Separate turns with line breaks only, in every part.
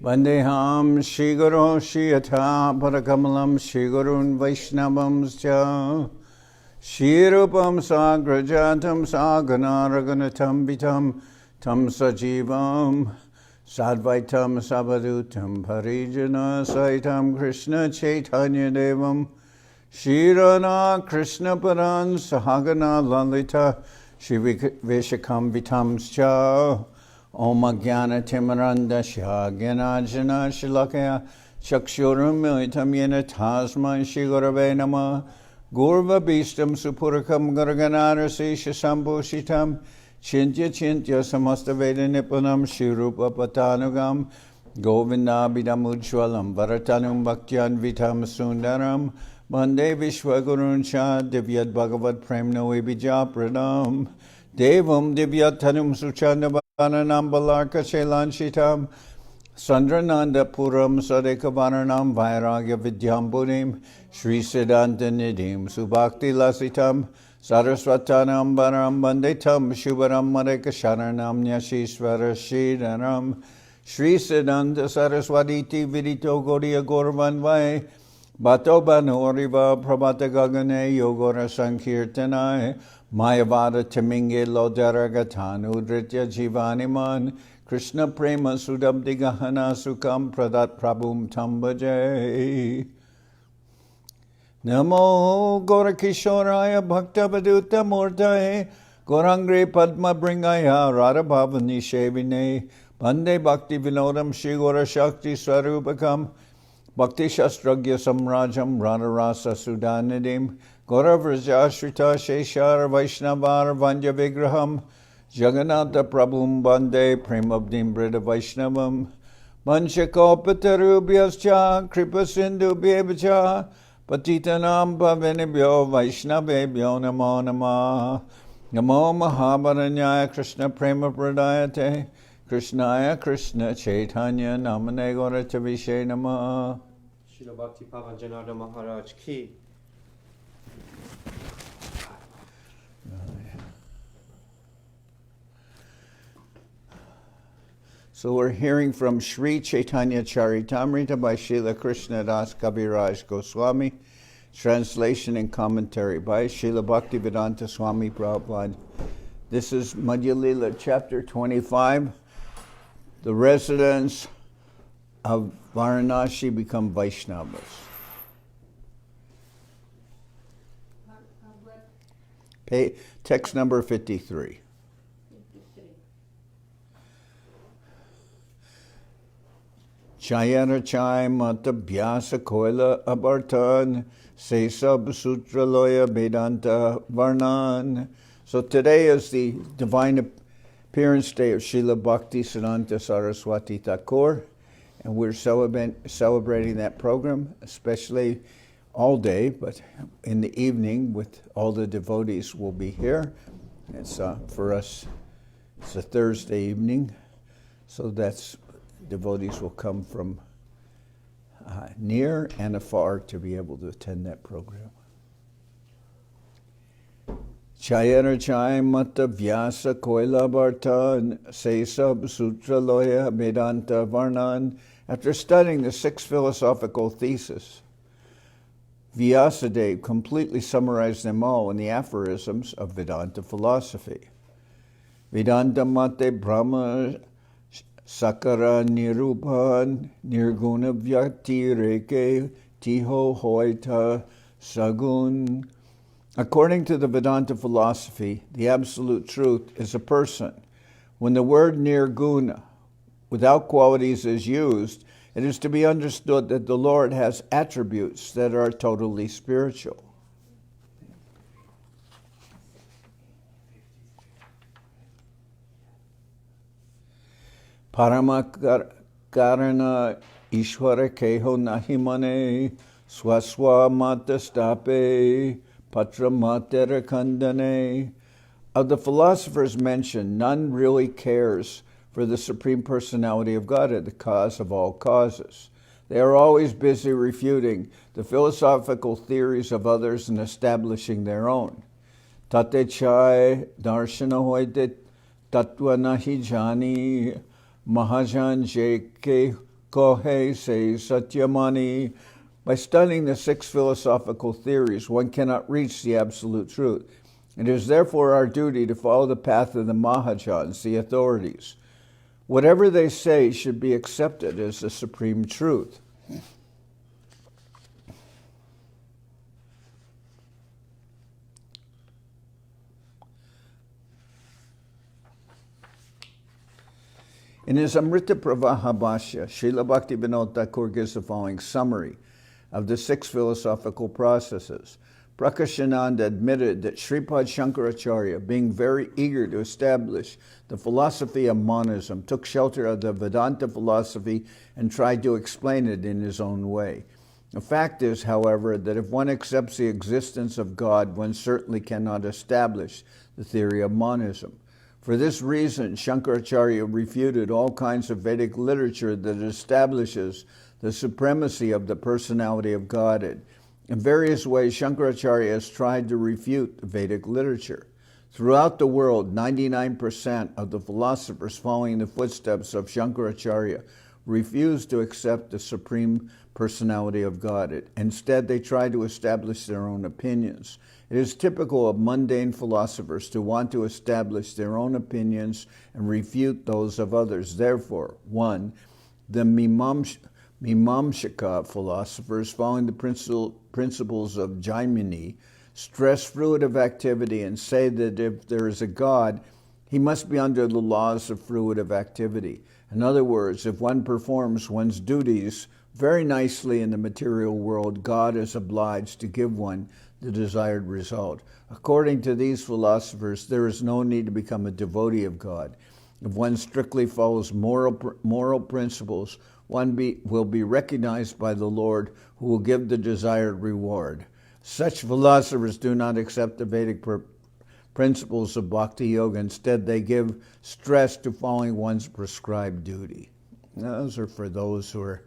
Vandeham Shri Guru Shri Yatha Parakamalam Shri Gurun Vaishnavamscha Shri Rupam Sagrajatam Sagana Raganatam Vitam Tam Sajivam Sadvaitam Sabadutam Parijana Saitam Krishna Chaitanya Devam Shri Rana Krishna Paran Sahagana Lalita Shri Vishakam Vitamscha Om Jnana Timarandasya Gyanajana Shilakaya Chakshuram Militam Yena Tasman Shri Gurave Namah Gurva Bhistam Supurakam Garaganarasi Shambhushitam Chintya Chintya Samasta Veda Nipunam Shri Rupa Patanugam Govindabhidam Ujjwalam Varatanum Bhaktyan Vitam Sundaram Bande Vishwagurun Cha Divyat Bhagavad Premno Ibija Pradam Devam Divyatanum Suchandavanam Balarka Shailanshitam Sandrananda Puram Sadekavaranam Vairagya Vidyambunim Sri Siddhanta Nidhim Subhakti Lasitam Saraswatanam Baram Bandetam Shubharam Madeka Sharanam Nyashishvara Shidaram Sri Siddhanta Saraswati Vidito Gaudiya Gauravanvai Bhato Banoriva Prabhata Gagane Yogora Sankirtanai Mayavada Taminge Lodaragatanu Dritya Jivaniman Krishna Prema Sudabdi Gahana Sukam Pradat Prabhum Tambaje Namo Gorakishoraya Bhakta Vaduta Murtae Gorangre Padma Bringaya Radha Bhavani Shevine Bande Bhakti Vinodam Shri Gora Shakti Swarupakam Bhakti Shastragya Samrajam Radharasa Sudanidim Gauravrajashrita Sheshara Vaishnavar Vanya Vigraham Jagannath Prabhum Bande Premabdim Brida Vaishnavam Manchakopatarubhyascha Kripa Sindhu Bhebhacha Patitanam Pavanibhyo Vaishnavebhyo Namo Namah Namo Mahabaranyaya Krishna Prema Pradayate Krishnaya Krishna Chaitanya Namane Gauratavishe Namah
Srila Bhakti Pavan Janardan Maharaj ki.
So we're hearing from Sri Chaitanya Charitamrita by Srila Krishnadas Kaviraj Goswami, translation and commentary by Srila Bhakti Vedanta Swami Prabhupada. This is Madhya-lila, chapter 25. The residents of Varanasi become Vaishnavas. Text number 53. Chayana Chay Mata Vyasa Koila Abartan Se Sab Sutra Loya Vedanta Varnan. So today is the divine appearance day of Srila Bhakti Siddhanta Saraswati Thakur, and we're celebrating that program, especially all day, but in the evening with all the devotees will be here. It's for us, it's a Thursday evening, so that's devotees will come from near and afar to be able to attend that program. Chayana Chay Mata Vyasa Koila Bhartan Se Sab Sutra Loya Vedanta Varnan. After studying the 6 philosophical theses, Vyasadeva completely summarized them all in the aphorisms of Vedanta philosophy. Vedanta Mate Brahma Sakara Nirupan Nirguna Vyakti Reke Tiho Hoita Sagun. According to the Vedanta philosophy, the absolute truth is a person. When the word nirguna, without qualities, is used, it is to be understood that the Lord has attributes that are totally spiritual. Paramakarana Ishvara Keho Nahimane Swaswa Matastape Patra Matera Kandane. Of the philosophers mentioned, none really cares for the Supreme Personality of Godhead, the cause of all causes. They are always busy refuting the philosophical theories of others and establishing their own. Tate chai darshana hoite tatva nahi jani Mahajan Jeke Kohe se satyamani. By studying the 6 philosophical theories, one cannot reach the absolute truth. It is therefore our duty to follow the path of the Mahajans, the authorities. Whatever they say should be accepted as the supreme truth. In his Amrita Pravaha Bhashya, Srila Bhaktivinoda Thakur gives the following summary of the 6 philosophical processes. Prakashananda admitted that Sripad Shankar Acharya, being very eager to establish the philosophy of monism, took shelter of the Vedanta philosophy and tried to explain it in his own way. The fact is, however, that if one accepts the existence of God, one certainly cannot establish the theory of monism. For this reason, Shankar Acharya refuted all kinds of Vedic literature that establishes the supremacy of the personality of Godhead. In various ways, Shankar Acharya has tried to refute the Vedic literature. Throughout the world, 99% of the philosophers following the footsteps of Shankar Acharya refuse to accept the supreme personality of Godhead. Instead, they try to establish their own opinions. It is typical of mundane philosophers to want to establish their own opinions and refute those of others. Therefore, 1. The Mimamsaka philosophers, following the principles of Jaimini, stress fruitive activity and say that if there is a God, he must be under the laws of fruitive activity. In other words, if one performs one's duties very nicely in the material world, God is obliged to give one the desired result. According to these philosophers, there is no need to become a devotee of God. If one strictly follows moral principles, one will be recognized by the Lord, who will give the desired reward. Such philosophers do not accept the Vedic principles of Bhakti Yoga. Instead, they give stress to following one's prescribed duty. Now, those are for those who are,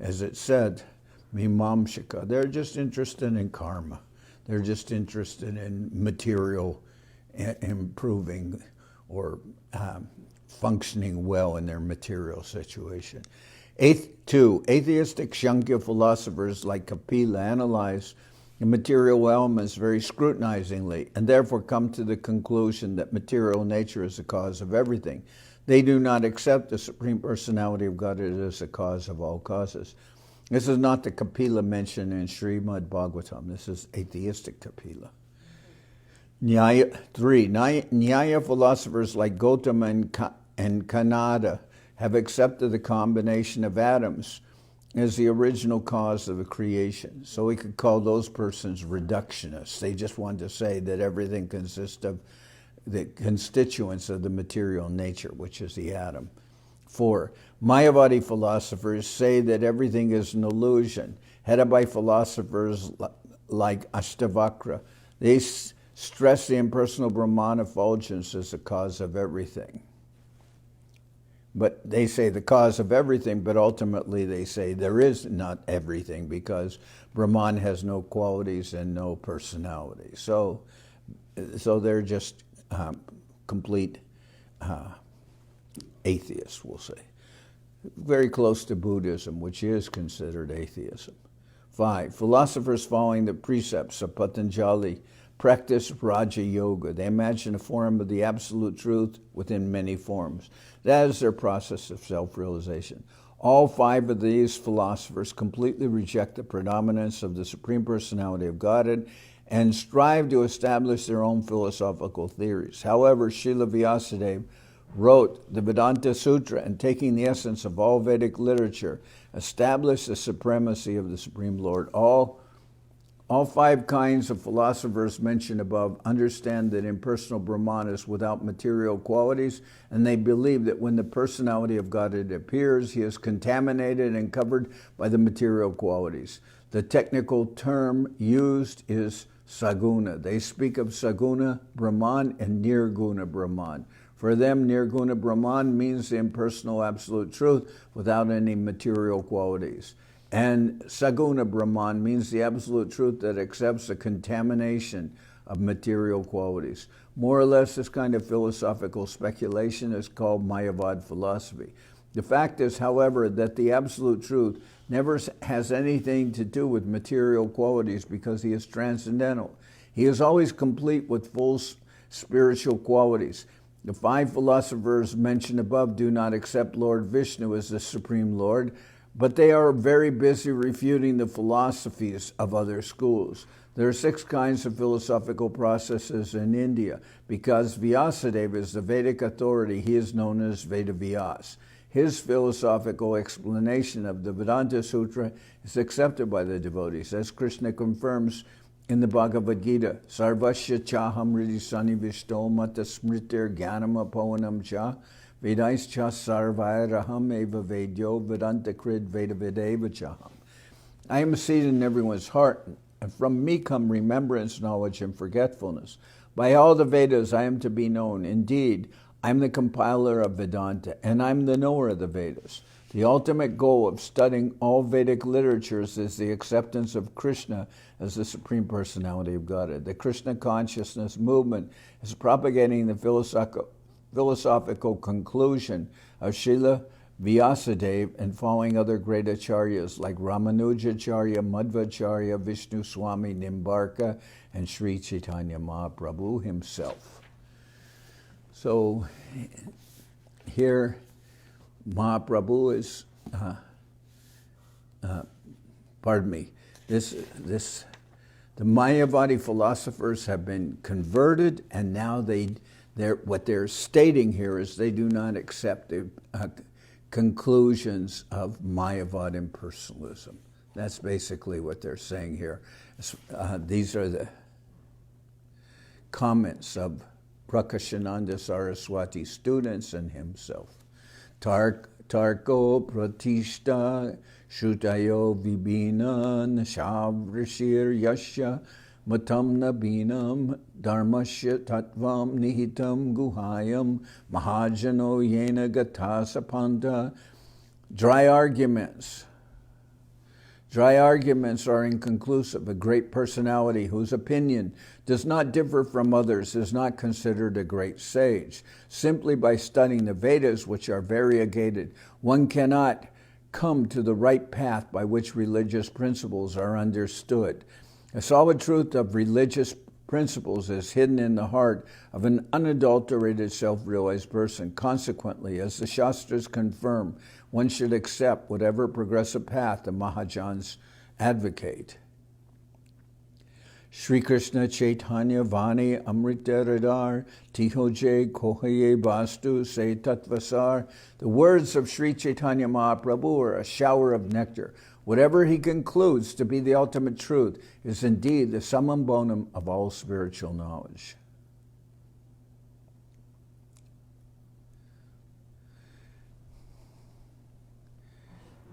as it said, Mimamsaka. They're just interested in karma. They're just interested in material improving or functioning well in their material situation. 2. Atheistic Shankya philosophers like Kapila analyze the material elements very scrutinizingly and therefore come to the conclusion that material nature is the cause of everything. They do not accept the Supreme Personality of God as the cause of all causes. This is not the Kapila mentioned in Srimad Bhagavatam. This is atheistic Kapila. 3. Nyaya philosophers like Gautama and Kanada have accepted the combination of atoms as the original cause of the creation. So we could call those persons reductionists. They just want to say that everything consists of the constituents of the material nature, which is the atom. 4. Mayavadi philosophers say that everything is an illusion, headed by philosophers like Ashtavakra. They stress the impersonal Brahman effulgence as the cause of everything. But they say the cause of everything, but ultimately they say there is not everything because Brahman has no qualities and no personality. So they're just complete atheists, we'll say. Very close to Buddhism, which is considered atheism. 5. Philosophers following the precepts of Patanjali practice Raja Yoga. They imagine a form of the absolute truth within many forms. That is their process of self-realization. All 5 of these philosophers completely reject the predominance of the Supreme Personality of Godhead and strive to establish their own philosophical theories. However, Srila Vyasadeva wrote the Vedanta Sutra and, taking the essence of all Vedic literature, established the supremacy of the Supreme Lord. All 5 kinds of philosophers mentioned above understand that impersonal Brahman is without material qualities, and they believe that when the personality of Godhead appears, he is contaminated and covered by the material qualities. The technical term used is Saguna. They speak of Saguna Brahman and Nirguna Brahman. For them, Nirguna Brahman means the impersonal absolute truth without any material qualities. And Saguna Brahman means the absolute truth that accepts the contamination of material qualities. More or less, this kind of philosophical speculation is called Mayavad philosophy. The fact is, however, that the absolute truth never has anything to do with material qualities because he is transcendental. He is always complete with full spiritual qualities. The 5 philosophers mentioned above do not accept Lord Vishnu as the Supreme Lord, but they are very busy refuting the philosophies of other schools. There are 6 kinds of philosophical processes in India. Because Vyasadeva is the Vedic authority, he is known as Vedavyas. His philosophical explanation of the Vedanta Sutra is accepted by the devotees, as Krishna confirms in the Bhagavad Gita. Sarvasya chaham hridi sanivishto mata smritir jnanam apohanam cha vedais cha sarvairaham eva vedyo vedanta krid vedavedeva chaham. I am seated in everyone's heart, and from me come remembrance, knowledge, and forgetfulness. By all the Vedas I am to be known. Indeed, I am the compiler of Vedanta, and I am the knower of the Vedas. The ultimate goal of studying all Vedic literatures is the acceptance of Krishna as the Supreme Personality of Godhead. The Krishna consciousness movement is propagating the philosophical conclusion of Srila Vyasadeva and following other great acharyas like Ramanujacharya, Madhvacharya, Vishnu Swami Nimbarka, and Sri Chaitanya Mahaprabhu himself. So here Mahaprabhu is, the Mayavadi philosophers have been converted, and now what they're stating here is they do not accept the conclusions of Mayavad impersonalism. That's basically what they're saying here. These are the comments of Prakashananda Saraswati students and himself. Tarko pratishta shutayo vibhinan shavrishir yasya matam nabinam dharmasya tattvam nihitam guhayam mahajano yena gata sapanta. Dry arguments are inconclusive. A great personality whose opinion does not differ from others is not considered a great sage. Simply by studying the Vedas, which are variegated, one cannot come to the right path by which religious principles are understood. The solid truth of religious principles is hidden in the heart of an unadulterated self-realized person. Consequently, as the Shastras confirm, one should accept whatever progressive path the Mahajans advocate. Shri Krishna Chaitanya Vani Amritaradar Tihoje Kohaye Bastu Se Tatvasar. The words of Sri Chaitanya Mahaprabhu are a shower of nectar. Whatever he concludes to be the ultimate truth is indeed the summum bonum of all spiritual knowledge.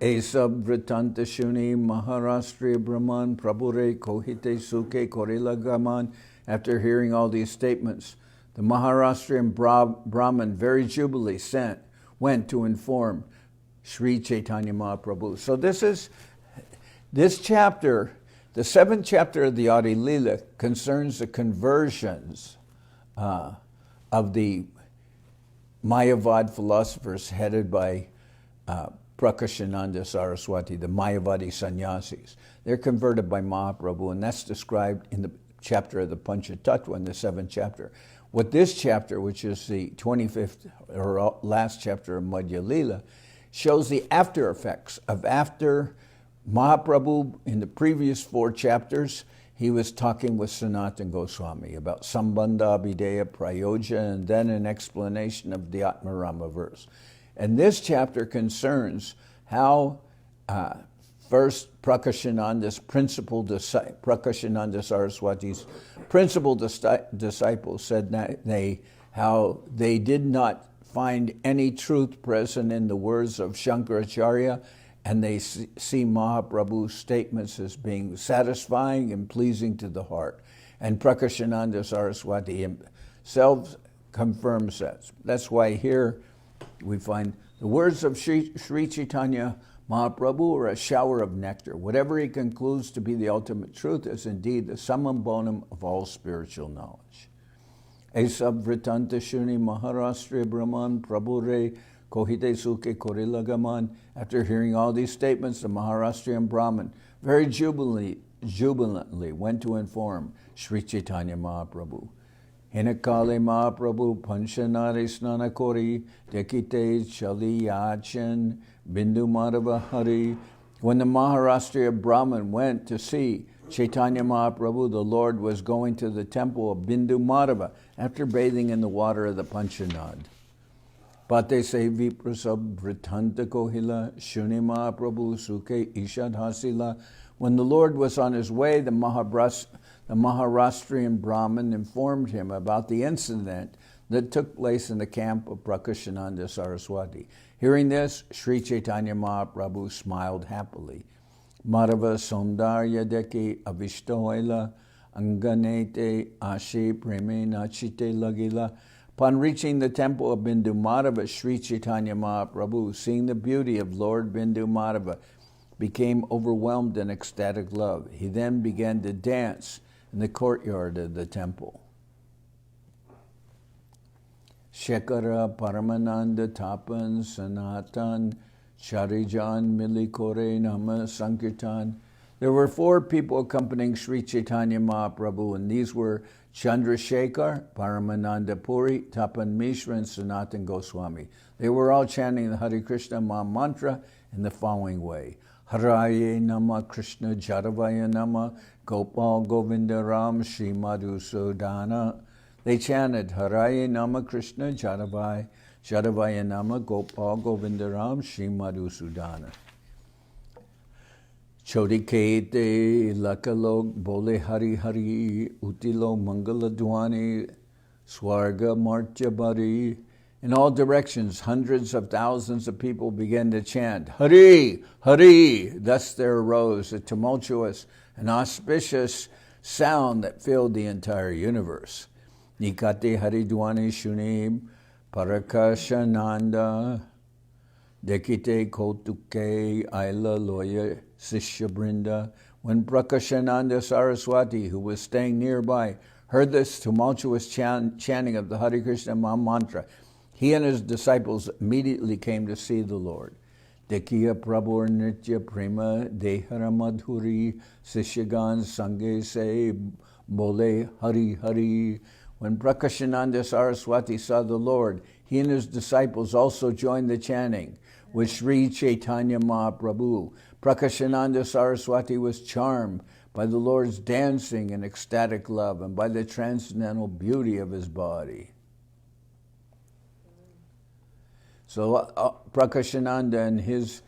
Esab Vritanta Shuni Maharashtriya Brahman Prabhure Kohite Suke Korila Gaman. After hearing all these statements, the Maharashtrian Brahman very jubilantly went to inform Sri Chaitanya Mahaprabhu. So this chapter, the 7th chapter of the Adi-lila, concerns the conversions of the Mayavad philosophers headed by Prakashananda Saraswati, the Mayavadi sannyasis. They're converted by Mahaprabhu, and that's described in the chapter of the Panchatattva in the 7th chapter. What this chapter, which is the 25th or last chapter of Madhya-lila, shows the after effects of after Mahaprabhu. In the previous 4 chapters, he was talking with Sanatan Goswami about Sambandha, Abhideya, Prayoja, and then an explanation of the Atmarama verse. And this chapter concerns how first Prakashananda Saraswati's principal disciples said that how they did not find any truth present in the words of Shankar Acharya, and they see Mahaprabhu's statements as being satisfying and pleasing to the heart. And Prakashananda Saraswati himself confirms that. That's why here we find the words of Sri Chaitanya Mahaprabhu are a shower of nectar. Whatever he concludes to be the ultimate truth is indeed the summum bonum of all spiritual knowledge. Esab Vritanta Shuni Maharashtriya Brahman Prabhure kohite suke korilagaman. After hearing all these statements, the Maharashtrian Brahmin very jubilantly went to inform Sri Chaitanya Mahaprabhu. Hinakale Mahaprabhu Panchanare Snanakori Dekite Chali Yachan Bindu Madhava Hari. When the Maharashtriya Brahmin went to see Chaitanya Mahaprabhu, the Lord was going to the temple of Bindu Madhava after bathing in the water of the Panchanad. Pate Sevi Prasab Vritanta Kohila Shuni Mahaprabhu Suke Ishad Hasila. When the Lord was on his way, the Maharashtrian Brahmin informed him about the incident that took place in the camp of Prakashananda Saraswati. Hearing this, Sri Chaitanya Mahaprabhu smiled happily. Madhava Sondarya Deki Avishtoila Anganete Ashe Preme Nachite Lagila. Upon reaching the temple of Bindu Madhava, Sri Chaitanya Mahaprabhu, seeing the beauty of Lord Bindu Madhava, became overwhelmed in ecstatic love. He then began to dance in the courtyard of the temple. Shekara Paramananda Tapan Sanatan Charijan Milikore Nama Sankirtan. There were 4 people accompanying Sri Chaitanya Mahaprabhu, and these were Chandrasekhar, Paramananda Puri, Tapan Mishra, and Sanatan Goswami. They were all chanting the Hare Krishna Maha Mantra in the following way. Haraye Nama Krishna Jadavaya Nama Gopal Govinda Ram Shri Madhusudana. They chanted Haraye Nama Krishna Jadavaya Nama Gopal Govinda Ram Shri Madhusudana. Chodikete Lakalok Bole Hari Hari Utilo Mangala Dwani Swarga Martya Bari. In all directions, hundreds of thousands of people began to chant, Hari, Hari. Thus there arose a tumultuous and auspicious sound that filled the entire universe. Nikate Haridwani Shunim Parakashananda Dekite Kotuke Aila Loya Sishya Brinda. When Prakashananda Saraswati, who was staying nearby, heard this tumultuous chanting of the Hare Krishna Maha Mantra, he and his disciples immediately came to see the Lord. Dekiya Prabhur Nitya Prema Dehara Madhuri Sishyagan Sange Se Bole Hari Hari. When Prakashananda Saraswati saw the Lord, he and his disciples also joined the chanting with Sri Chaitanya Mahaprabhu. Prakashananda Saraswati was charmed by the Lord's dancing and ecstatic love and by the transcendental beauty of his body. So Prakashananda and his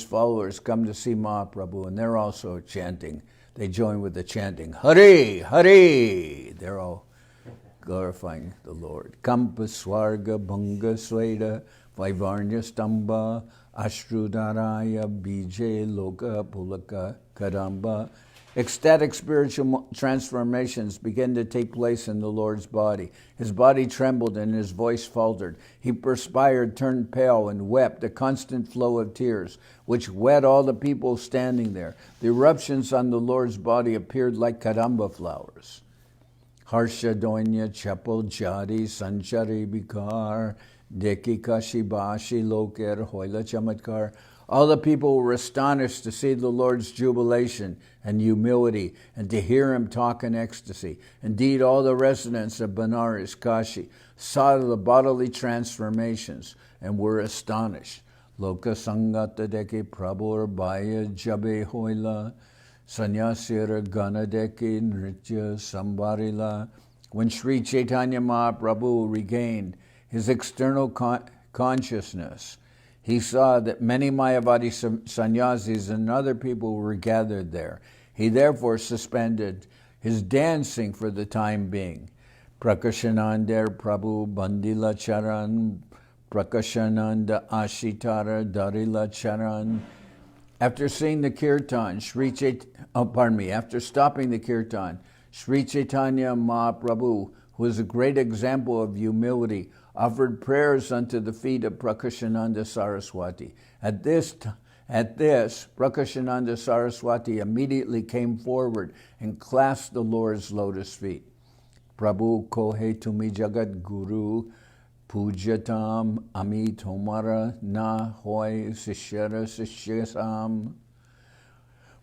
followers come to see Mahaprabhu, and they're also chanting. They join with the chanting, Hare, Hare. They're all glorifying the Lord. Kampa Swarga Bhanga Sweda Vaivarnya Stamba Ashrudaraya Bije Loka Pulaka Kadamba. Ecstatic spiritual transformations began to take place in the Lord's body. His body trembled and his voice faltered. He perspired, turned pale, and wept, a constant flow of tears, which wet all the people standing there. The eruptions on the Lord's body appeared like kadamba flowers. Harsha Doinya Chapel Jadi Sanchari Bikar Deki Kashibashi Loker Hoila Chamatkar. All the people were astonished to see the Lord's jubilation and humility and to hear him talk in ecstasy. Indeed, all the residents of Benares, Kashi, saw the bodily transformations and were astonished. Loka Sangata Deke Prabhur Baya Jabe Hoila Sanyasira Gana Deke Nritya Sambarila. When Sri Chaitanya Mahaprabhu regained his external consciousness, he saw that many Mayavadi sannyasis and other people were gathered there. He therefore suspended his dancing for the time being. Prakashananda Prabhu Bandila Charan, Prakashananda Ashitara Darila Charan. After seeing the kirtan, after stopping the kirtan, Sri Chaitanya Mahaprabhu, who is a great example of humility, offered prayers unto the feet of Prakashananda Saraswati. At this, Prakashananda Saraswati immediately came forward and clasped the Lord's lotus feet. Prabhu kohe tumi jagat guru, pujatam ami tomara na hoy sishara sishyasam.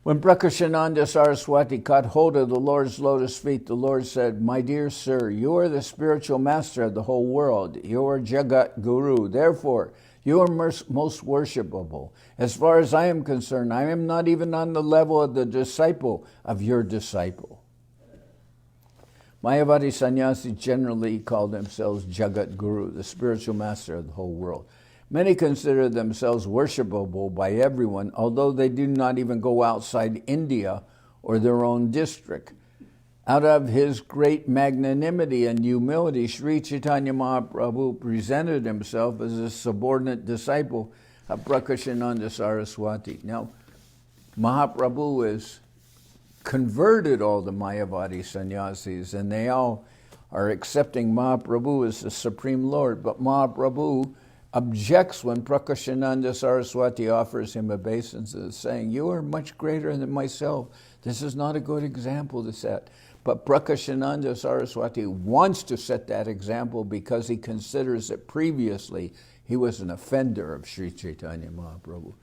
When Prakashananda Saraswati caught hold of the Lord's lotus feet, the Lord said, "My dear sir, you are the spiritual master of the whole world. You are Jagat Guru. Therefore, you are most worshipable. As far as I am concerned, I am not even on the level of the disciple of your disciple." Mayavadi sannyasis generally call themselves Jagat Guru, the spiritual master of the whole world. Many consider themselves worshipable by everyone, although they do not even go outside India or their own district. Out of his great magnanimity and humility, Sri Chaitanya Mahaprabhu presented himself as a subordinate disciple of Prakashananda Saraswati. Now, Mahaprabhu has converted all the Mayavadi sannyasis, and they all are accepting Mahaprabhu as the Supreme Lord. But Mahaprabhu objects when Prakashananda Saraswati offers him obeisances, saying, "You are much greater than myself. This is not a good example to set." But Prakashananda Saraswati wants to set that example because he considers that previously he was an offender of Sri Chaitanya Mahaprabhu.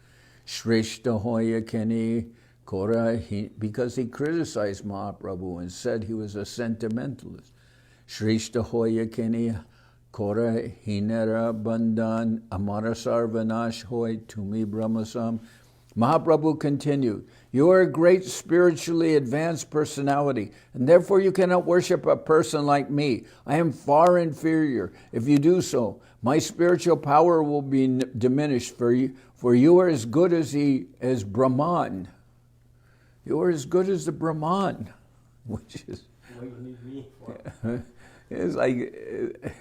Shrishta hoya keni kora, because he criticized Mahaprabhu and said he was a sentimentalist. Shrishta hoya keni Kora hinera bandhan amara sarvanash hoy tumi brahmasam. Mahaprabhu continued, "You are a great spiritually advanced personality, and therefore you cannot worship a person like me. I am far inferior. If you do so, my spiritual power will be diminished, for you are as good as Brahman. You are as good as the Brahman," which is...
What do you need me for?
It's like...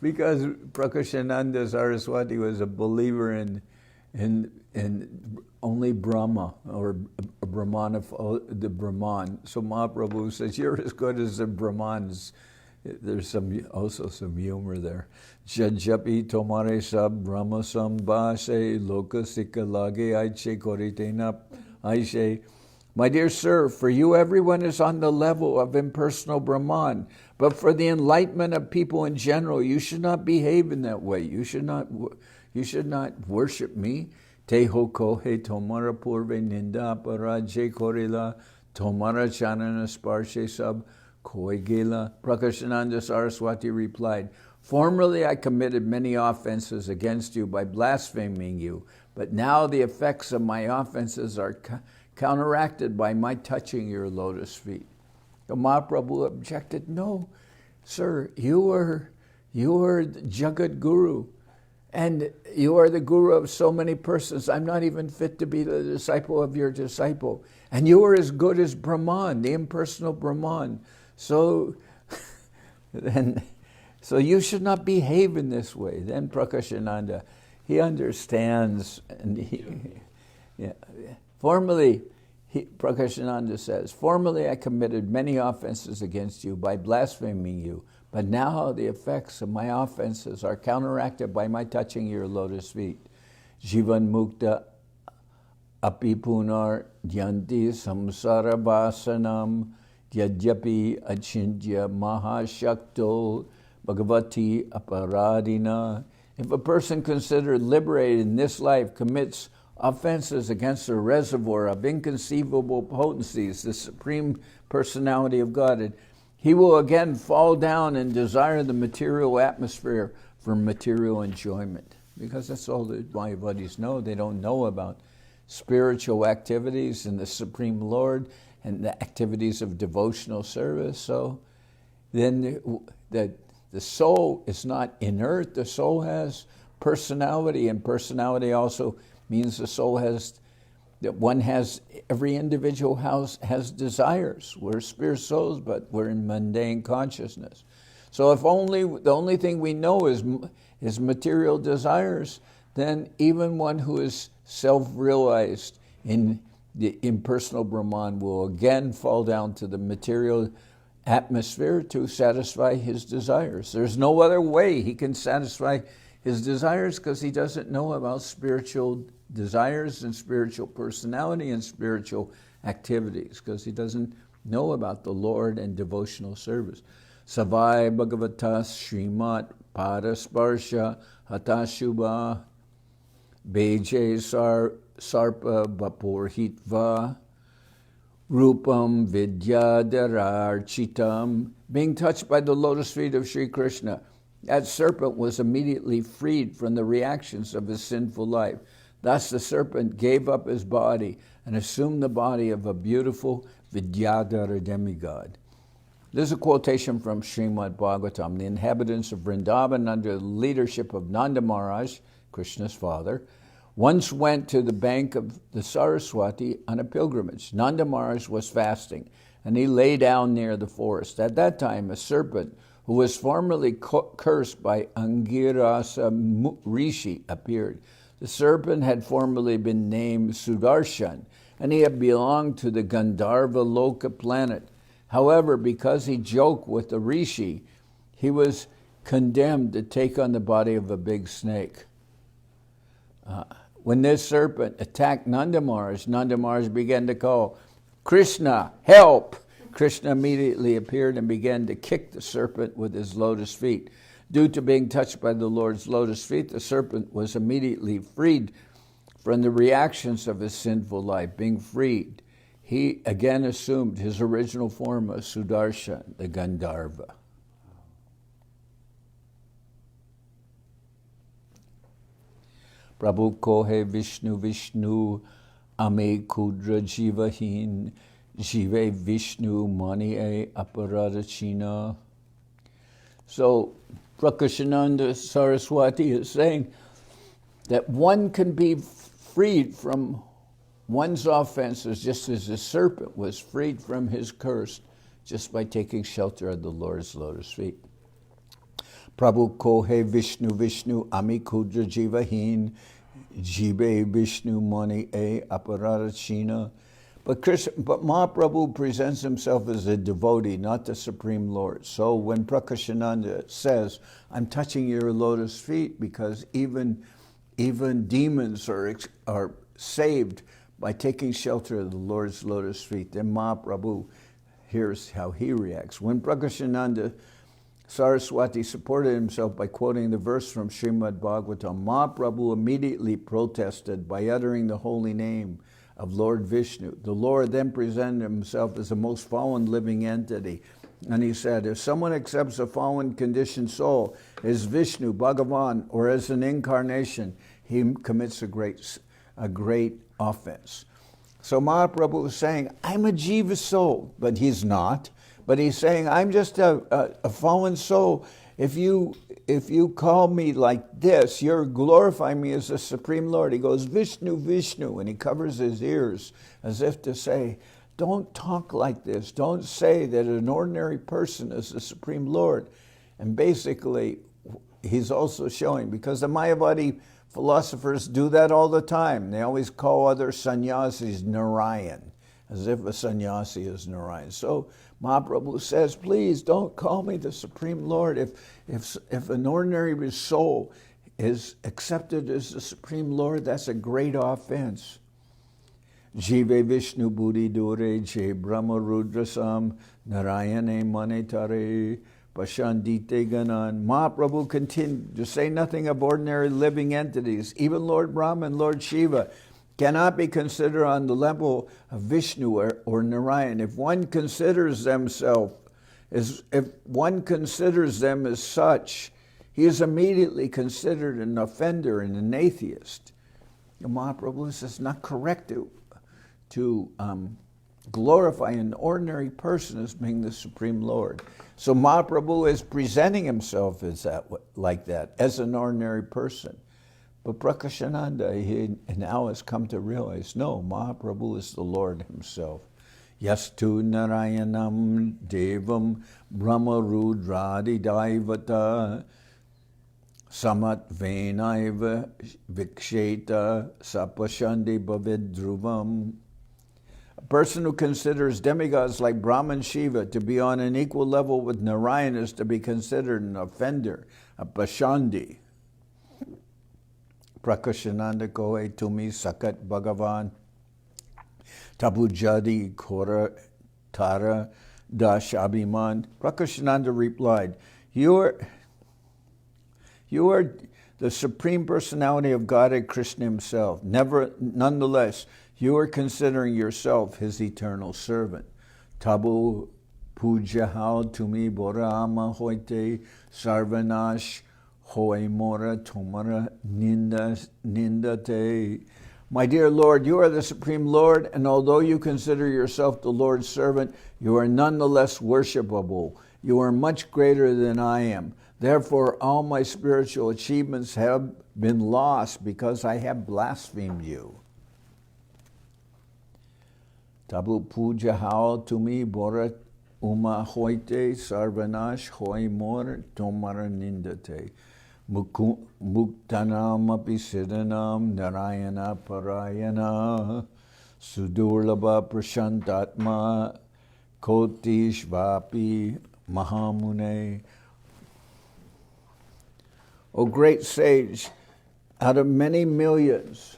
Because Prakashananda Saraswati was a believer in only Brahma, or Brahmana, the Brahman. So Mahaprabhu says, "You're as good as the Brahmans." There's also some humor there. Jajapi tomare sab Brahma sambhase lokasika lage aiche koritena aiche. My dear sir, for you everyone is on the level of impersonal Brahman, but for the enlightenment of people in general, you should not behave in that way. You should not worship me. Teho kohe tomara purve ninda paraje korila tomara chanana sparshe sab koi gela. Prakashananda Saraswati replied, "Formerly I committed many offenses against you by blaspheming you, but now the effects of my offenses are counteracted by my touching your lotus feet." The Mahaprabhu objected, "No, sir, you are the Jagat Guru, and you are the Guru of so many persons. I'm not even fit to be the disciple of your disciple. And you are as good as Brahman, the impersonal Brahman. So you should not behave in this way." Then Prakashananda, he understands, and formerly, Prakashananda says, "Formerly I committed many offenses against you by blaspheming you, but now the effects of my offenses are counteracted by my touching your lotus feet. Jivan mukta apipunar dyanti samsara vasanam yadyapi achintya mahashakto bhagavati aparadina." If a person considered liberated in this life commits offenses against the reservoir of inconceivable potencies, the Supreme Personality of God, he will again fall down and desire the material atmosphere for material enjoyment. Because that's all the Mayavadis know. They don't know about spiritual activities and the Supreme Lord and the activities of devotional service. So then the soul is not inert. The soul has personality, and personality also means the soul every individual has desires. We're spirit souls, but we're in mundane consciousness. So if the only thing we know is material desires, then even one who is self-realized in the impersonal Brahman will again fall down to the material atmosphere to satisfy his desires. There's no other way he can satisfy his desires because he doesn't know about spiritual desires and spiritual personality and spiritual activities, because he doesn't know about the Lord and devotional service. Savai Bhagavatas Srimad Parasparsha Hatashubha Beje Sarpa Vapurhitva Rupam Vidyadararchitam. Being touched by the lotus feet of Sri Krishna, that serpent was immediately freed from the reactions of his sinful life. Thus the serpent gave up his body and assumed the body of a beautiful Vidyadhara demigod. This is a quotation from Srimad Bhagavatam. The inhabitants of Vrindaban, under the leadership of Nanda Maharaj, Krishna's father, once went to the bank of the Saraswati on a pilgrimage. Nanda Maharaj was fasting, and he lay down near the forest. At that time, a serpent, who was formerly cursed by Angirasa Rishi, appeared. The serpent had formerly been named Sudarshan, and he had belonged to the Gandharva Loka planet. However, because he joked with the Rishi, he was condemned to take on the body of a big snake. When this serpent attacked Nanda Maharaj began to call, "Krishna, help!" Krishna immediately appeared and began to kick the serpent with his lotus feet. Due to being touched by the Lord's lotus feet, the serpent was immediately freed from the reactions of his sinful life. Being freed, he again assumed his original form of Sudarshan, the Gandharva. Prabhu kohe Vishnu Vishnu ame kudra jivahin jive Vishnu mani e aparadachina. So Prakashananda Saraswati is saying that one can be freed from one's offenses just as the serpent was freed from his curse just by taking shelter of the Lord's lotus feet. Prabhu kohe Vishnu Vishnu ami kudra jivahin jibe Vishnu mani e aparadachina. But Mahaprabhu presents himself as a devotee, not the Supreme Lord. So when Prakashananda says, "I'm touching your lotus feet because even demons are saved by taking shelter of the Lord's lotus feet," then Mahaprabhu, here's how he reacts. When Prakashananda Saraswati supported himself by quoting the verse from Srimad Bhagavatam, Mahaprabhu immediately protested by uttering the holy name of Lord Vishnu. The Lord then presented himself as the most fallen living entity. And he said, if someone accepts a fallen conditioned soul as Vishnu, Bhagavan, or as an incarnation, he commits a great offense. So Mahaprabhu was saying, I'm a jiva soul, but he's not. But he's saying, I'm just a fallen soul. If you call me like this, you're glorifying me as the Supreme Lord. He goes, Vishnu, Vishnu, and he covers his ears as if to say, don't talk like this. Don't say that an ordinary person is the Supreme Lord. And basically, he's also showing, because the Mayavadi philosophers do that all the time. They always call other sannyasis Narayan, as if a sannyasi is Narayan. So Mahaprabhu says, please don't call me the Supreme Lord. If an ordinary soul is accepted as the Supreme Lord, that's a great offense. Jive Vishnu Buddhi Dure Je Brahma Rudrasam Narayane Manetare Pashandite Ganan. Mahaprabhu continued to say nothing of ordinary living entities. Even Lord Brahma and Lord Shiva cannot be considered on the level of Vishnu or Narayan. If one considers them as such, he is immediately considered an offender and an atheist. The Mahaprabhu says it's not correct to glorify an ordinary person as being the Supreme Lord. So Mahaprabhu is presenting himself as like that, as an ordinary person. But Prakashananda, he now has come to realize, no, Mahaprabhu is the Lord himself. Yastu Narayanam Devam Brahma Rudradi Daivata Samat Venaiva Viksheta Sapashandi Bhavidruvam. A person who considers demigods like Brahma and Shiva to be on an equal level with Narayan is to be considered an offender, a Pashandi. Prakashananda kohe tumi sakat Bhagavan Tabujadi Kora Tara dash abhiman. Prakashananda replied, You are the Supreme Personality of Godhead Krishna himself. Nonetheless, you are considering yourself his eternal servant. Tabu pujahal tumi borama hoite sarvanash hoy mora tomara nindate. My dear Lord, you are the Supreme Lord, and although you consider yourself the Lord's servant, you are nonetheless worshipable. You are much greater than I am. Therefore, all my spiritual achievements have been lost because I have blasphemed you. Tabu puja hao tumi borat uma hoite sarvanash hoy mor tomara nindate. Muktanam api siddhanam narayana parayana sudurlabha prashantatma kotishvapi mahamune. O great sage, out of many millions,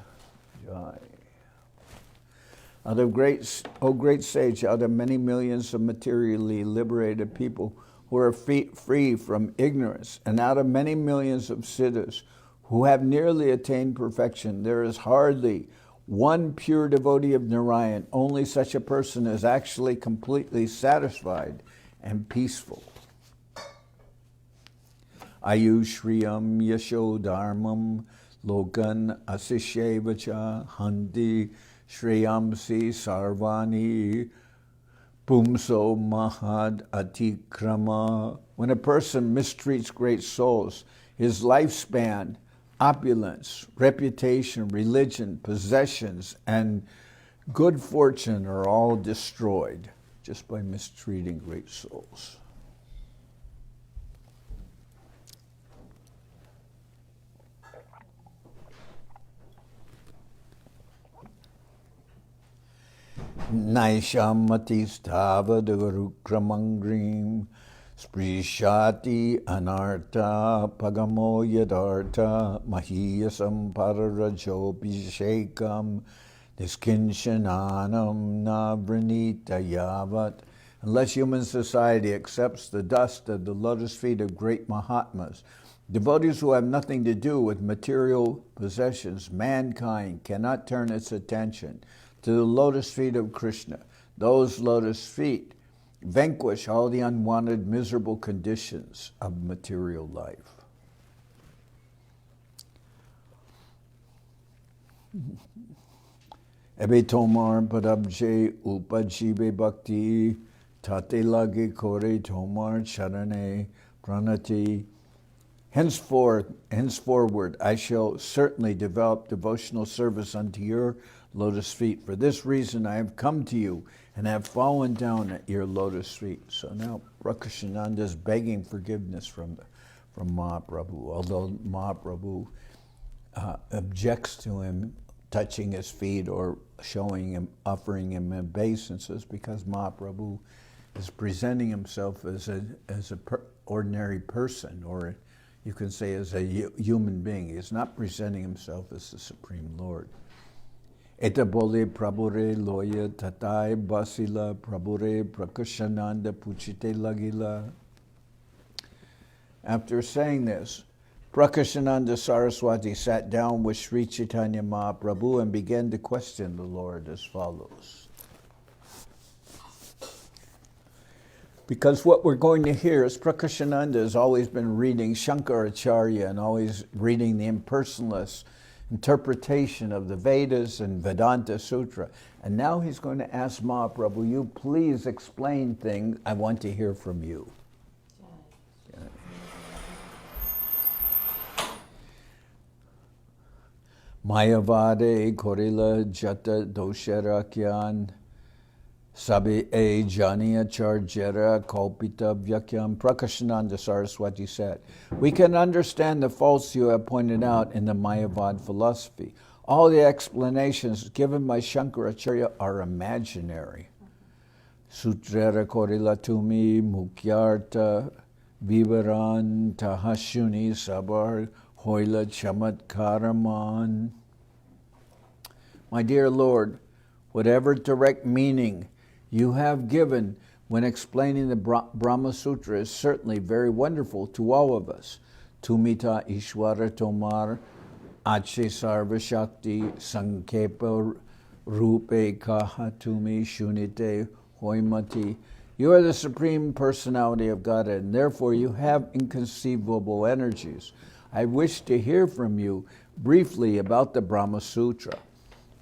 O great sage, out of many millions of materially liberated people who are free from ignorance, and out of many millions of siddhas who have nearly attained perfection, there is hardly one pure devotee of Narayan. Only such a person is actually completely satisfied and peaceful. Ayushriyam yashodharmam lokan asishevacha handi shreyamsi sarvani pumso mahad atikrama. When a person mistreats great souls, his lifespan, opulence, reputation, religion, possessions, and good fortune are all destroyed just by mistreating great souls. Naishamatisthavadagarukramangrim sprishati anarta pagamo yadarta mahiyasam pararajopishekam niskinshananam navranita yavat. Unless human society accepts the dust of the lotus feet of great Mahatmas, devotees who have nothing to do with material possessions, mankind cannot turn its attention to the lotus feet of Krishna. Those lotus feet vanquish all the unwanted, miserable conditions of material life. Ebe tomar padabje upajibe bhakti tate lage kore tomar charane pranati. Henceforward, I shall certainly develop devotional service unto your lotus feet. For this reason, I have come to you and have fallen down at your lotus feet. So now Prakashananda is begging forgiveness from Mahaprabhu, although Mahaprabhu objects to him touching his feet or offering him obeisances, because Mahaprabhu is presenting himself as an ordinary person, or you can say as a human being. He is not presenting himself as the Supreme Lord. Eta bole prabhure loya tatai basila prabhure prakashananda puchite lagila. After saying this, Prakashananda Saraswati sat down with Sri Chaitanya Mahaprabhu and began to question the Lord as follows. Because what we're going to hear is Prakashananda has always been reading Shankar Acharya and always reading the impersonalist interpretation of the Vedas and Vedanta Sutra. And now he's going to ask Mahaprabhu, you please explain things. I want to hear from you. Mayavade korila jata dosharakyan sabi e janiya charjera kalpita vyakyam. Prakashananda Saraswati said, we can understand the faults you have pointed out in the Mayavad philosophy. All the explanations given by Shankar Acharya are imaginary. Sutrera korila tumi mukyarta vivaran tahashuni sabar hoila chamatkaraman. My dear Lord, whatever direct meaning you have given when explaining the Brahma Sutra is certainly very wonderful to all of us. Tumita Ishwara Tomar Ache Sarva Shakti Sankepa Rupe Kaha Tumi Shunite Hoimati. You are the Supreme Personality of Godhead, and therefore you have inconceivable energies. I wish to hear from you briefly about the Brahma Sutra.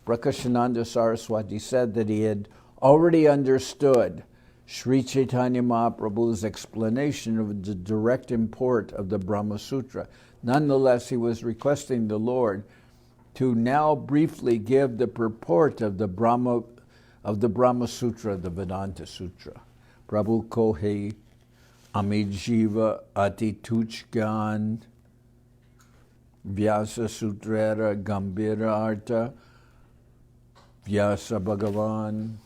Prakashananda Saraswati said that he had already understood Sri Chaitanya Mahaprabhu's explanation of the direct import of the Brahma Sutra. Nonetheless, he was requesting the Lord to now briefly give the purport of the Brahma Sutra, the Vedanta Sutra. Prabhu Kohe Amijiva Ati Tuchgan Vyasa Sutrera Gambira Arta Vyasa Bhagavan.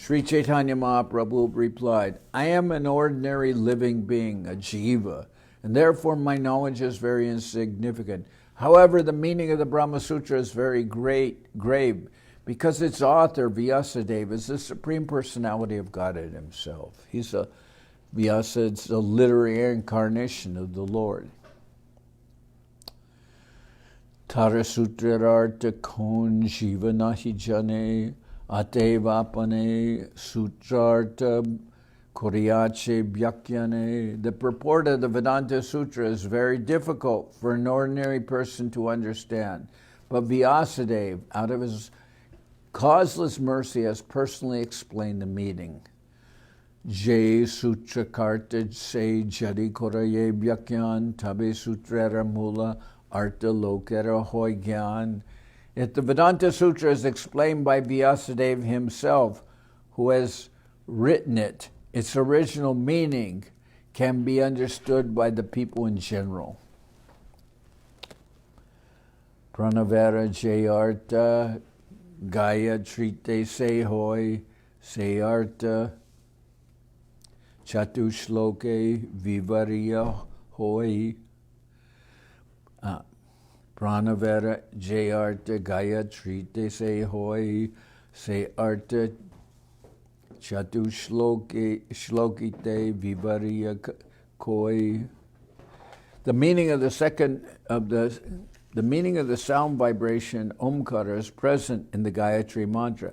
Sri Chaitanya Mahaprabhu replied, I am an ordinary living being, a jiva, and therefore my knowledge is very insignificant. However, the meaning of the Brahma Sutra is very grave, because its author, Vyasadeva, is the Supreme Personality of Godhead himself. Vyasa, it's a literary incarnation of the Lord. Tara Sutrararta Kon Jiva Nahi Jane Atevapane Sutrarta Koriache Bhyakyane. The purport of the Vedanta Sutra is very difficult for an ordinary person to understand, but Vyasadeva, out of his causeless mercy, has personally explained the meaning. Jai Sutra Karta Se Jadi Koraye Bhyakyan Tabe Sutrera Mula Arta Lokera Hoy Gyan. If the Vedanta Sutra is explained by Vyasadeva himself, who has written it, its original meaning can be understood by the people in general. Pranavera Jayarta Gaya Trite Sehoy Seyarta Chatushloke Vivariya Hoy. Pranavera Jayarta Gaya Trite Sehoy Seyarta Chatushloke Shlokite Vivariya Koi. The meaning of the meaning of the sound vibration Omkara is present in the Gayatri mantra.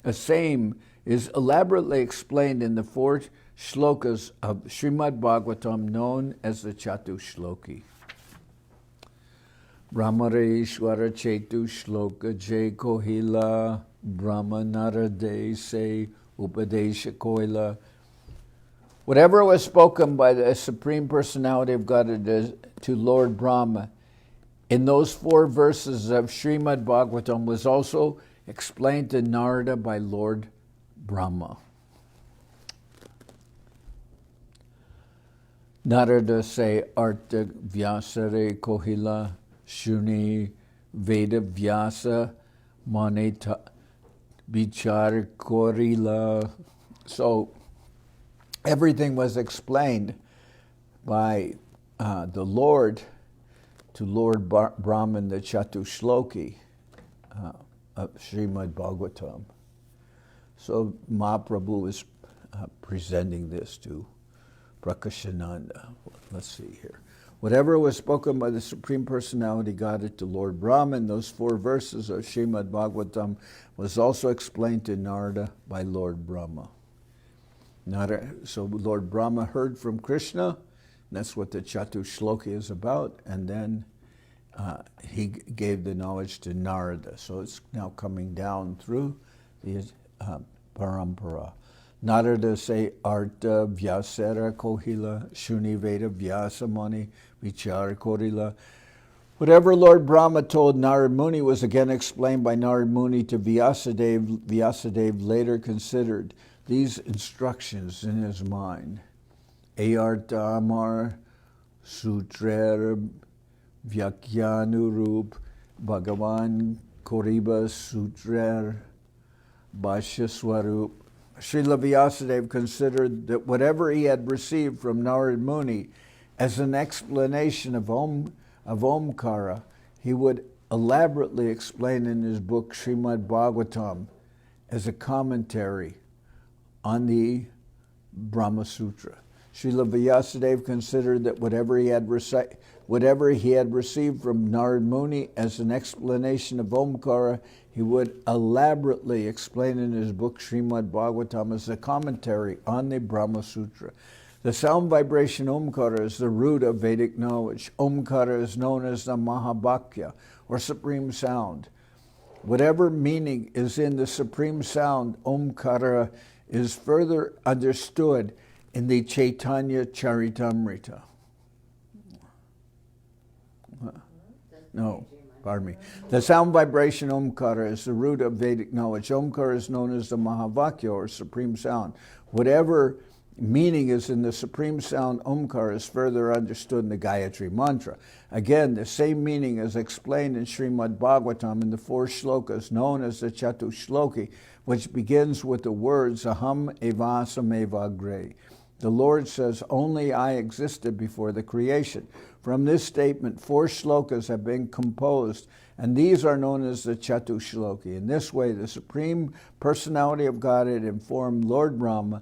The same is elaborately explained in the 4 shlokas of Srimad Bhagavatam known as the Chatushloki. Brahmareshwara Chetu Shloka Jai Kohila Brahma Narade Se Upadesha Koila. Whatever was spoken by the Supreme Personality of Godhead to Lord Brahma in those 4 verses of Srimad Bhagavatam was also explained to Narada by Lord Brahma. Narada se Arta Vyasare Kohila Shuni Veda Vyasa Maneta Bichar Korila. So everything was explained by the Lord to Lord Brahman, the Chatushloki of Srimad Bhagavatam. So Mahaprabhu is presenting this to Prakashananda. Let's see here. Whatever was spoken by the Supreme Personality Godhead to Lord Brahman, those 4 verses of Srimad Bhagavatam, was also explained to Narada by Lord Brahma. So Lord Brahma heard from Krishna, and that's what the Chatushloki is about, and then he gave the knowledge to Narada. So it's now coming down through the parampara. Narada se Arta Vyasera Kohila Shuni Veda Vyasamani Vichar Korila. Whatever Lord Brahma told Narad Muni was again explained by Narad Muni to Vyasadeva. Vyasadeva later considered these instructions in his mind. Ayarta Amar Sutra Vyakyanurup Bhagavan Koriba Sutra Bhashya Swarup. Srila Vyasadeva considered that whatever he had received from Narad Muni as an explanation of Omkara, he would elaborately explain in his book Srimad Bhagavatam as a commentary on the Brahma Sutra. Srila Vyasadeva considered that whatever he had received from Narad Muni as an explanation of Omkara, he would elaborately explain in his book Srimad Bhagavatam as a commentary on the Brahma Sutra. The sound vibration Omkara is the root of Vedic knowledge. Omkara is known as the Mahabhakya, or supreme sound. Whatever meaning is in the supreme sound, Omkara, is further understood in the Chaitanya Charitamrita. No, pardon me. The sound vibration Omkara is the root of Vedic knowledge. Omkara is known as the Mahavakya, or supreme sound. Whatever meaning is in the supreme sound Omkara is further understood in the Gayatri mantra. Again, the same meaning is explained in Srimad Bhagavatam in the 4 shlokas known as the Chatushloki, which begins with the words Aham evasam evagre. The Lord says, only I existed before the creation. From this statement, 4 shlokas have been composed, and these are known as the Chatushloki. In this way, the Supreme Personality of Godhead informed Lord Brahma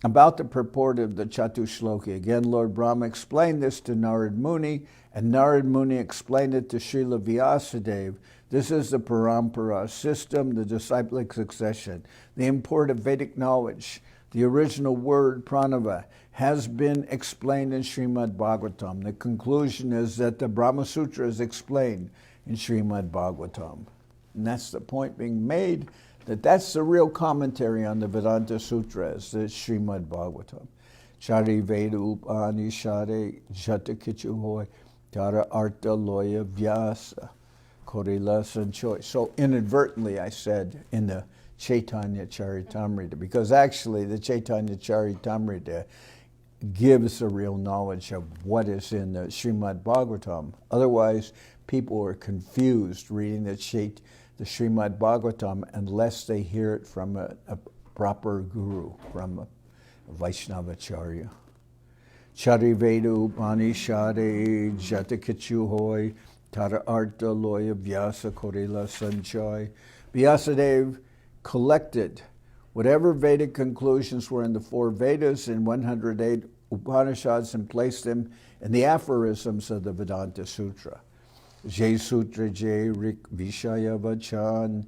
about the purport of the Chatushloki. Again, Lord Brahma explained this to Narad Muni, and Narad Muni explained it to Srila Vyasadeva. This is the Parampara system, the disciplic succession. The import of Vedic knowledge, the original word pranava, has been explained in Srimad Bhagavatam. The conclusion is that the Brahma Sutra is explained in Srimad Bhagavatam. And that's the point being made, that's the real commentary on the Vedanta Sutra, is the Srimad Bhagavatam. Chari Veda Upanishade Jata Kichuhoy Tara Arta Loya Vyasa Korila Sanchoy. So inadvertently I said in the Chaitanya Charitamrita, because actually the Chaitanya Charitamrita gives a real knowledge of what is in the Srimad Bhagavatam. Otherwise, people are confused reading the Srimad Bhagavatam unless they hear it from a proper guru, from a Vaishnava Acharya. Chari Veda Upanishade Jatakichuhoy Tara Arta Loya Vyasa Korila Sanchai. Vyasadeva collected whatever Vedic conclusions were in the 4 Vedas and 108 Upanishads and placed them in the aphorisms of the Vedanta Sutra. Jai Sutra Jai Rik Vishaya Vachan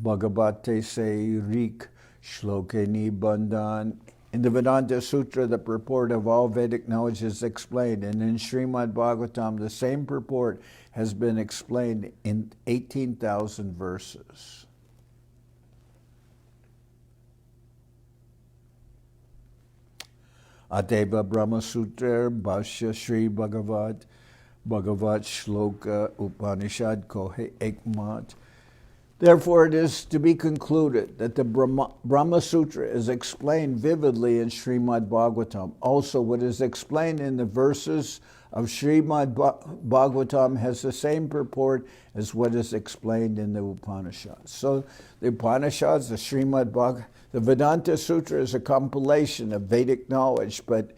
Bhagavate Se Rik Shloke Nibandan. In the Vedanta Sutra, the purport of all Vedic knowledge is explained, and in Srimad Bhagavatam, the same purport has been explained in 18,000 verses. Ateva Brahma Sutra Bhashya Sri Bhagavat Shloka Upanishad Kohe Ekmat. Therefore, it is to be concluded that the Brahma Sutra is explained vividly in Srimad Bhagavatam. Also, what is explained in the verses of Srimad Bhagavatam has the same purport as what is explained in the Upanishads. So, the Upanishads, the Srimad Bhagavatam, the Vedanta Sutra is a compilation of Vedic knowledge, but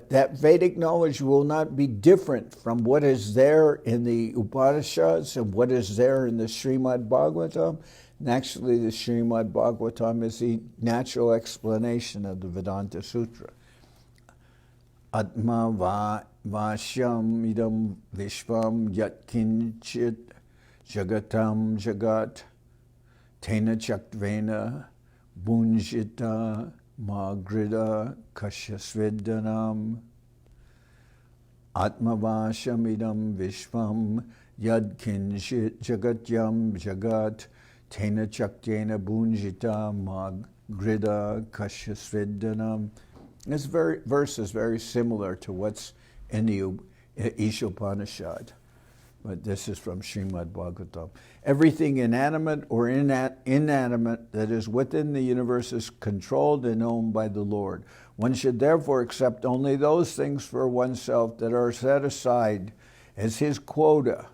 that Vedic knowledge will not be different from what is there in the Upanishads and what is there in the Srimad Bhagavatam. And actually, the Srimad Bhagavatam is the natural explanation of the Vedanta Sutra. Atma vashyam idam vishvam yat kinchit jagatam jagat tena chaktvena Bunjita Magrida Kashyasvedanam Atmavashamidam Vishvam Yad Kinshit Jagatyam Jagat Tena Chaktena Bunjita Magrida Kashyasvedanam. This verse is very similar to what's in the Ishopanishad. But this is from Srimad Bhagavatam. Everything inanimate or inanimate that is within the universe is controlled and owned by the Lord. One should therefore accept only those things for oneself that are set aside as his quota,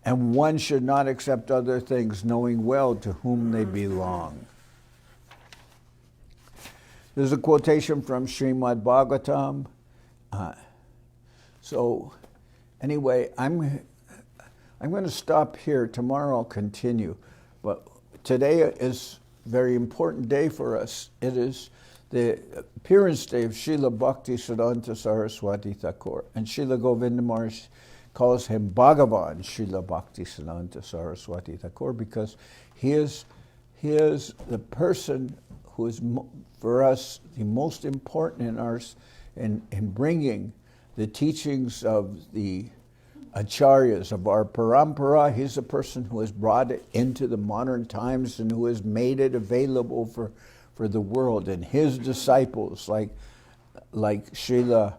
and one should not accept other things, knowing well to whom they belong. There's a quotation from Srimad Bhagavatam. Anyway, I'm going to stop here. Tomorrow I'll continue. But today is a very important day for us. It is the appearance day of Srila Bhakti Siddhanta Saraswati Thakur. And Srila Govinda Maharaj calls him Bhagavan Srila Bhakti Siddhanta Saraswati Thakur because he is the person who is, for us, the most important in ours in bringing the teachings of the Acharyas, of our parampara. He's the person who has brought it into the modern times and who has made it available for the world. And his disciples, like Srila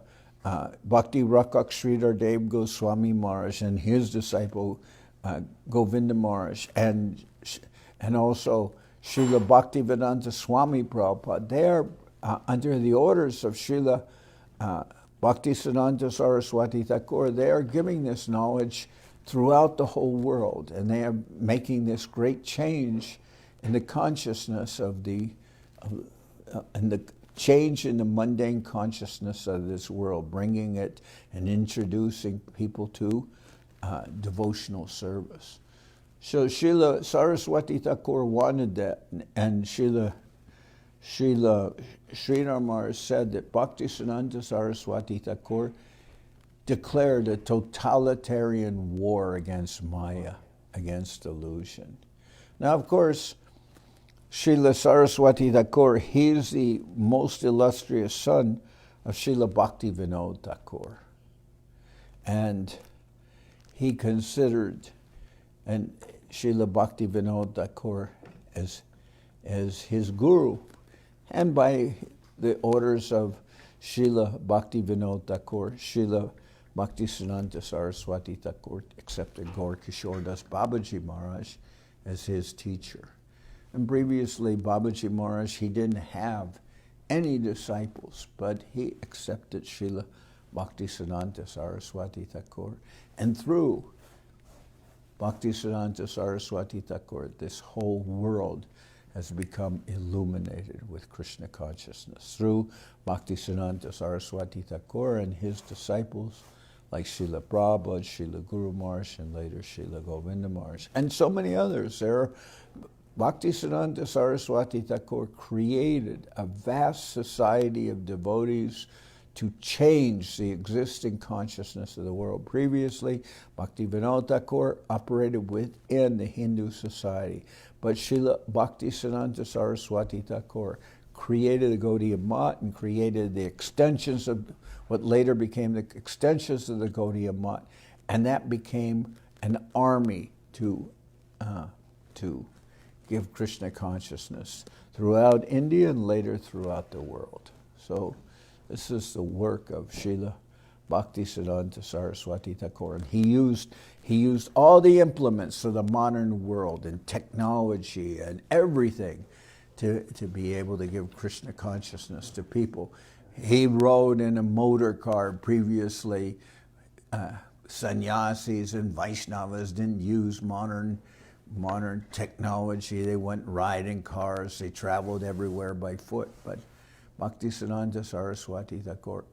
Bhakti Rakak Sridhar Dev Goswami Maharaj and his disciple Govinda Maharaj, and also Srila Bhaktivedanta Swami Prabhupada, they are under the orders of Srila Bhaktisiddhanta Saraswati Thakur. They are giving this knowledge throughout the whole world, and they are making this great change in the consciousness of and the change in the mundane consciousness of this world, bringing it and introducing people to devotional service. So Srila Saraswati Thakur wanted that, and Srila Sridhar Maharaj said that Bhaktisiddhanta Saraswati Thakur declared a totalitarian war against Maya, against illusion. Now, of course, Srila Saraswati Thakur, he's the most illustrious son of Srila Bhakti Vinod Thakur. And he considered and Srila Bhakti Vinod Thakur as his guru. And by the orders of Srila Bhakti Vinod Thakur, Srila Bhaktisiddhanta Saraswati Thakur accepted Gaur Kishore Das Babaji Maharaj as his teacher. And previously, Babaji Maharaj, he didn't have any disciples, but he accepted Srila Bhaktisiddhanta Saraswati Thakur. And through Bhaktisiddhanta Saraswati Thakur, this whole world has become illuminated with Krishna consciousness. Through Bhaktisiddhanta Saraswati Thakur and his disciples, like Srila Prabhupada, Srila Guru Maharaj, and later Srila Govinda Maharaj, and so many others. Bhaktisiddhanta Saraswati Thakur created a vast society of devotees to change the existing consciousness of the world. Previously, Bhakti Vinod Thakur operated within the Hindu society, but Srila Bhaktisiddhanta Saraswati Thakur created the Gaudiya Math and created the extensions of what later became the extensions of the Gaudiya Math, and that became an army to give Krishna consciousness throughout India and later throughout the world. So this is the work of Srila Bhaktisiddhanta Saraswati Thakur. And he used all the implements of the modern world and technology and everything to be able to give Krishna consciousness to people. He rode in a motor car previously. Sannyasis and Vaishnavas didn't use modern technology. They went riding cars. They traveled everywhere by foot. But Bhaktisiddhanta Saraswati Thakur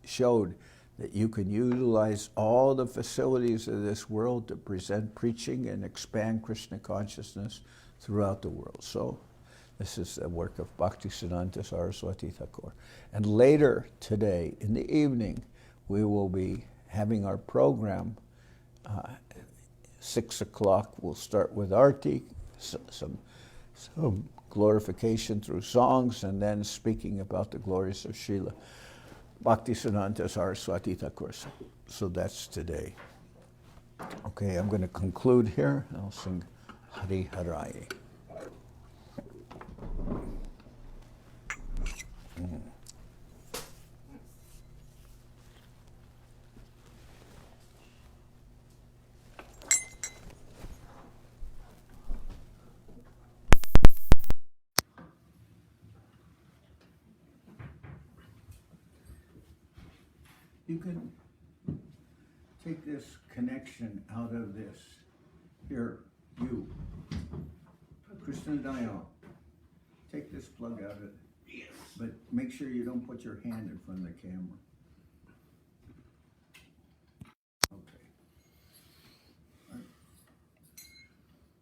showed that you can utilize all the facilities of this world to present preaching and expand Krishna consciousness throughout the world. So this is the work of Bhaktisiddhanta Saraswati Thakur. And later today, in the evening, we will be having our program. 6 o'clock, we'll start with Arti, some glorification through songs, and then speaking about the glories of Srila Bhaktisiddhanta Saraswati Thakur. So that's today. Okay, I'm going to conclude here. I'll sing Hari Haraye. You can take this connection out of this. Here, you. Krishnadayan, take this plug out of it. Yes. But make sure you don't put your hand in front of the camera. Okay.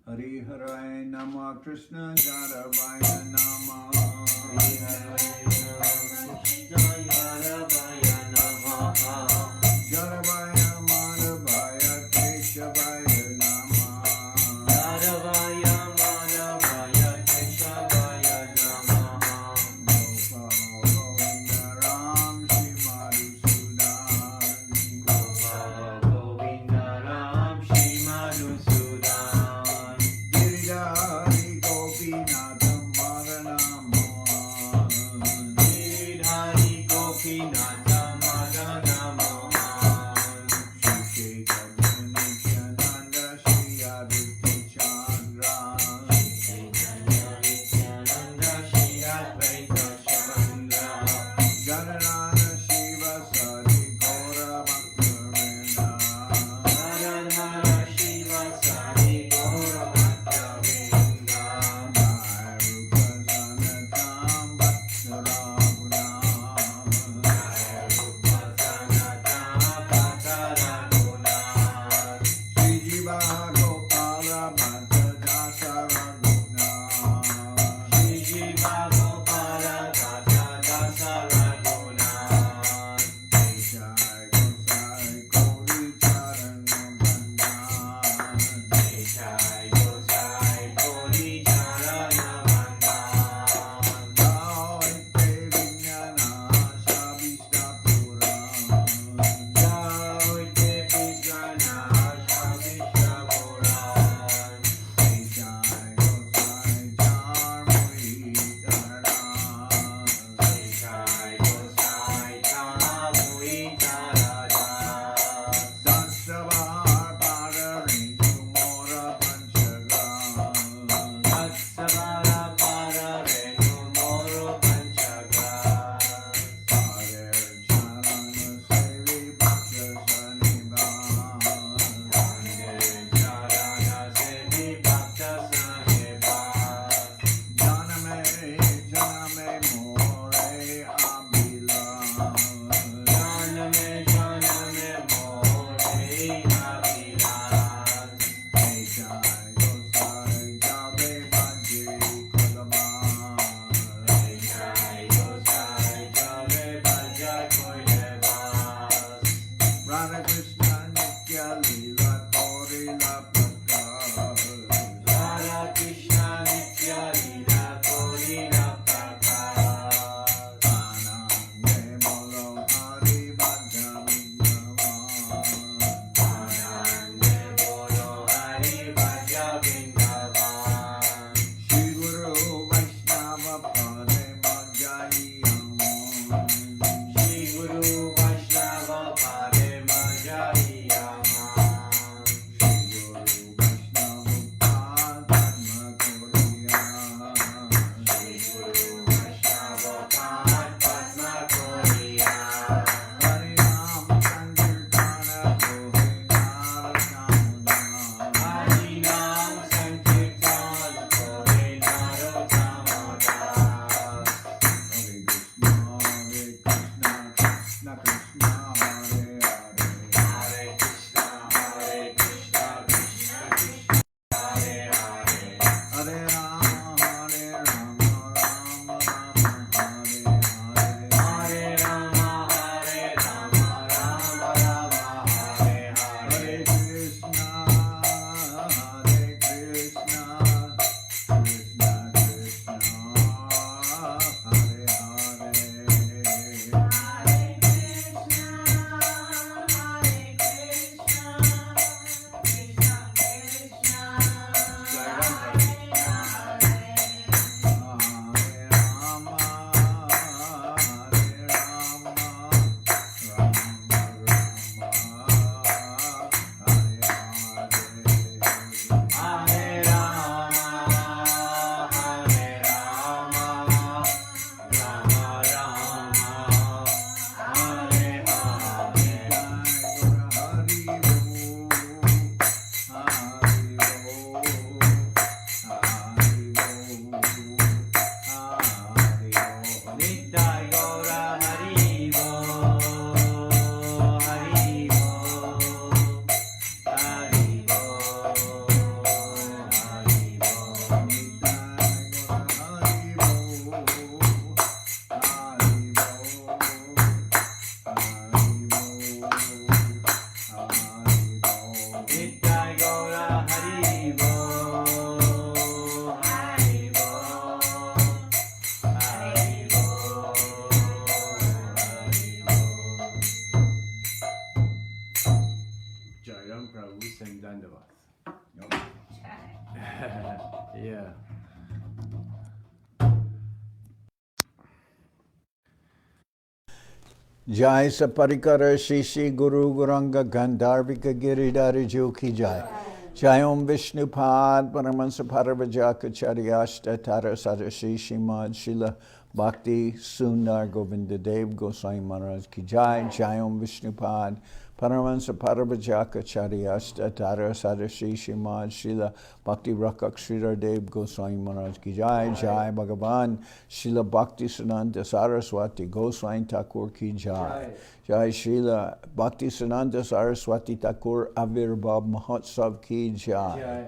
Hari Harai Nama Krishna Jaravaya Nama
Hari Hare Jayaravaya Namaha.
Jaravaya Madhavaya Keshavaya Nama
Jaravaya Madhavaya Keshavaya Namaha.
Gopal Govinda Ram Shri Madhusudan
Gopala Govinda Ram Shri Madhusudan.
Giridhari Gopinatham Maranam
Dandavas. Yeah.
Jai Saparikara Shishi Guru Guranga Gandharvika Giridhari Jo Ki Jai. Jai Om Vishnupad Paramahansa Parvajaka Charyashta Tara Sadashi Shimad Srila Bhakti Sundar Govinda Dev Goswami Maharaj Ki Jai. Jai Om Vishnupad Paramahansa Parvajaka Charyashta Tara Sadashi Shimad Srila Bhakti Rakak Sridhar Dev Goswami Maharaj Ki Jai. Jai Bhagavan Srila Bhakti Sananta Saraswati Goswami Thakur Ki Jai. Jai Srila Bhakti Sananta Saraswati Thakur Avirbhav Mahotsav Ki Jai.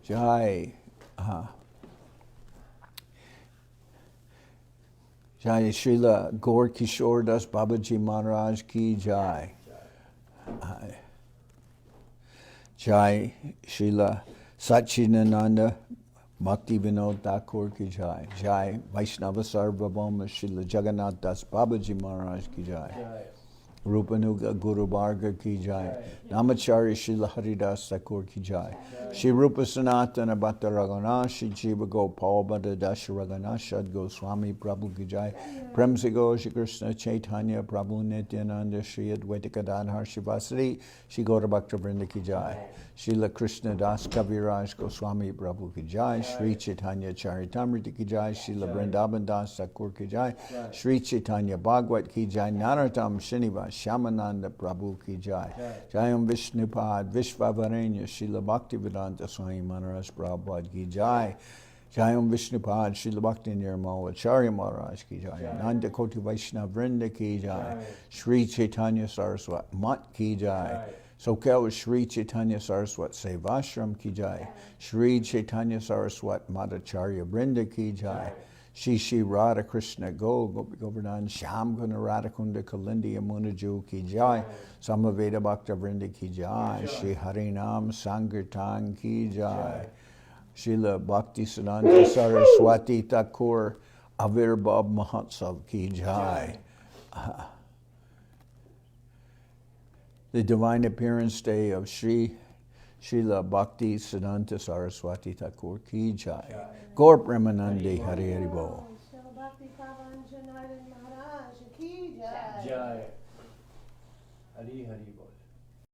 Jai. Jai Srila Gaur Kishore Das Babaji Maharaj Ki Jai. Jai Srila Satchidananda Bhakti Vinod Thakur Ki Jai. Jai Vaishnava Sarvabhauma Srila Jagannath Das Babaji Maharaj Ki Jai. Rupanuga Guru Bharga Ki Jai. Namacharya Srila Haridas Thakur Ki Jai. Shri Rupa Sanatana Bhatta Raghunath Shri Jiva Gopal Bhatta Dasha Raghunath Shad Goswami Prabhu Ki Jai. Prem Se Go Shri Krishna Chaitanya Prabhu Nityananda Shri Advaita Gadadhar Shivasari Shri Gaura Bhakta Vrinda Ki Jai. Srila Krishnadas Kaviraj Goswami Prabhu Ki Jai. Sri Chaitanya Charitamrita Ki Jai. Srila Vrindaban Das Thakur Ki Jai. Sri Chaitanya Bhagavat Ki Jai. Narottam Srinivas Shyamananda Prabhu Ki Jai. Jai Om Vishnupad Vishvavarenya Srila Bhakti Vedanta Swami Maharaj Prabhupada Ki Jai. Jai Om Vishnupad Srila Bhakti Nirmal Acharya Maharaj Ki Jai. Nanda Koti Vaishnava Vrinda Ki Jai. Sri Chaitanya Saraswat Mat Ki Jai. Soquel Sri Chaitanya Saraswat Seva Ashram Ki Jai. Sri Chaitanya Saraswat Madhya-lila Vrinda Ki Jai. Shri Radha Krishna Gopi Govardhan Sham Guna Radha Kunda Kalindi Yamuna Jo Ki Jai. Samaveda Bhakta Vrinda Ki Jai. Shri Harinam Sankirtan Ki Jai. Srila Bhakti Siddhanta Saraswati Thakur Avirbhav Mahotsav Ki Jai. The Divine Appearance Day of Srila Bhakti Siddhanta Saraswati Thakur Ki Jai. Gaur Premanande Hari Hari Bo.
Bhakti Pavan Janardan Maharaj Ki Jai.
Jai. Hari Hari.